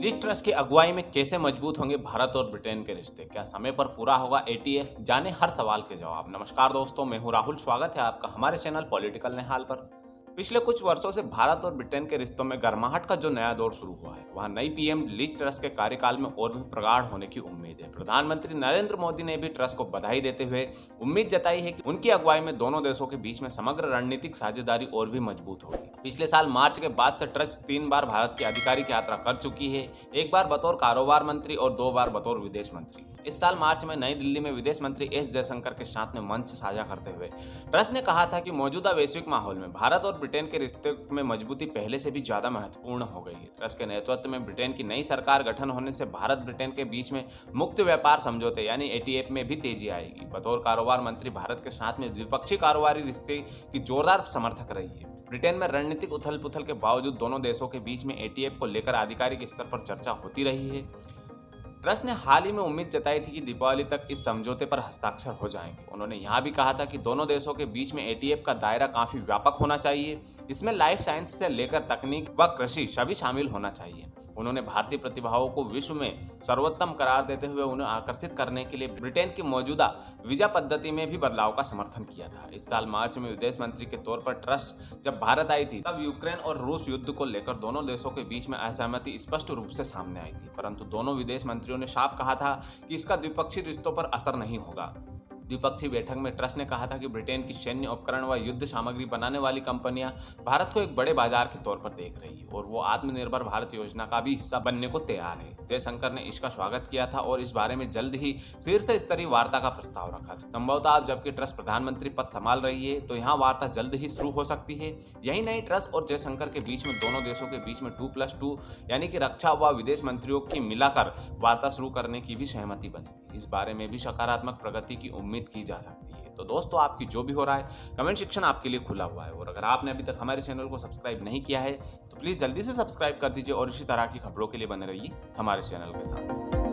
Liz truss की अगुवाई में कैसे मजबूत होंगे भारत और ब्रिटेन के रिश्ते? क्या समय पर पूरा होगा एटीएफ? जाने हर सवाल के जवाब। नमस्कार दोस्तों, मैं हूं राहुल। स्वागत है आपका हमारे चैनल पॉलिटिकल निहाल पर। पिछले कुछ वर्षों से भारत और ब्रिटेन के रिश्तों में गर्माहट का जो नया दौर शुरू हुआ है, वहां नई पीएम लिज ट्रस के कार्यकाल में और भी प्रगाढ़ होने की उम्मीद है। प्रधानमंत्री नरेंद्र मोदी ने भी ट्रस को बधाई देते हुए उम्मीद जताई है कि उनकी अगुवाई में दोनों देशों के बीच में समग्र रणनीतिक साझेदारी और भी मजबूत होगी। पिछले साल मार्च के बाद से ट्रस 3 बार भारत की आधिकारिक यात्रा कर चुकी है, एक बार बतौर कारोबार मंत्री और 2 बार बतौर विदेश मंत्री। इस साल मार्च में नई दिल्ली में विदेश मंत्री एस जयशंकर के साथ में मंच साझा करते हुए ट्रस ने कहा था कि मौजूदा वैश्विक माहौल में भारत और ब्रिटेन के रिश्ते में मजबूती पहले से भी ज्यादा महत्वपूर्ण हो गई है। ट्रस के नेतृत्व में ब्रिटेन की नई सरकार गठन होने से भारत ब्रिटेन के बीच में मुक्त व्यापार समझौते यानी एटीएफ में भी तेजी आएगी। बतौर कारोबार मंत्री भारत के साथ में द्विपक्षीय कारोबारी रिश्ते की जोरदार समर्थक रही है। ब्रिटेन में रणनीतिक उथल पुथल के बावजूद दोनों देशों के बीच में एटीएफ को लेकर आधिकारिक स्तर पर चर्चा होती रही है। ट्रस ने हाल ही में उम्मीद जताई थी कि दीपावली तक इस समझौते पर हस्ताक्षर हो जाएंगे। उन्होंने यहां भी कहा था कि दोनों देशों के बीच में एटीएफ का दायरा काफी व्यापक होना चाहिए। इसमें लाइफ साइंस से लेकर तकनीक व कृषि सभी शामिल होना चाहिए। उन्होंने भारतीय प्रतिभाओं को विश्व में सर्वोत्तम करार देते हुए उन्हें आकर्षित करने के लिए ब्रिटेन की मौजूदा वीजा पद्धति में भी बदलाव का समर्थन किया था। इस साल मार्च में विदेश मंत्री के तौर पर ट्रस जब भारत आई थी, तब यूक्रेन और रूस युद्ध को लेकर दोनों देशों के बीच में असहमति स्पष्ट रूप से सामने आई थी, परंतु दोनों विदेश मंत्रियों ने साफ कहा था कि इसका द्विपक्षीय रिश्तों पर असर नहीं होगा। द्विपक्षीय बैठक में ट्रस ने कहा था कि ब्रिटेन की सैन्य उपकरण व युद्ध सामग्री बनाने वाली कंपनियां भारत को एक बड़े बाजार के तौर पर देख रही है और वो आत्मनिर्भर भारत योजना का भी हिस्सा बनने को तैयार है। जयशंकर ने इसका स्वागत किया था और इस बारे में जल्द ही शीर्ष स्तरीय वार्ता का प्रस्ताव रखा था। संभवतः अब जबकि ट्रस प्रधानमंत्री पद संभाल रही है, तो यहाँ वार्ता जल्द ही शुरू हो सकती है। यही नहीं, ट्रस और जयशंकर के बीच में दोनों देशों के बीच में 2+2 यानी कि रक्षा व विदेश मंत्रियों की मिलाकर वार्ता शुरू करने की भी सहमति बनी थी। इस बारे में भी सकारात्मक प्रगति की उम्मीद की जा सकती है। तो दोस्तों, आपकी जो भी हो रहा है, कमेंट सेक्शन आपके लिए खुला हुआ है और अगर आपने अभी तक हमारे चैनल को सब्सक्राइब नहीं किया है तो प्लीज जल्दी से सब्सक्राइब कर दीजिए और इसी तरह की खबरों के लिए बने रहिए हमारे चैनल के साथ।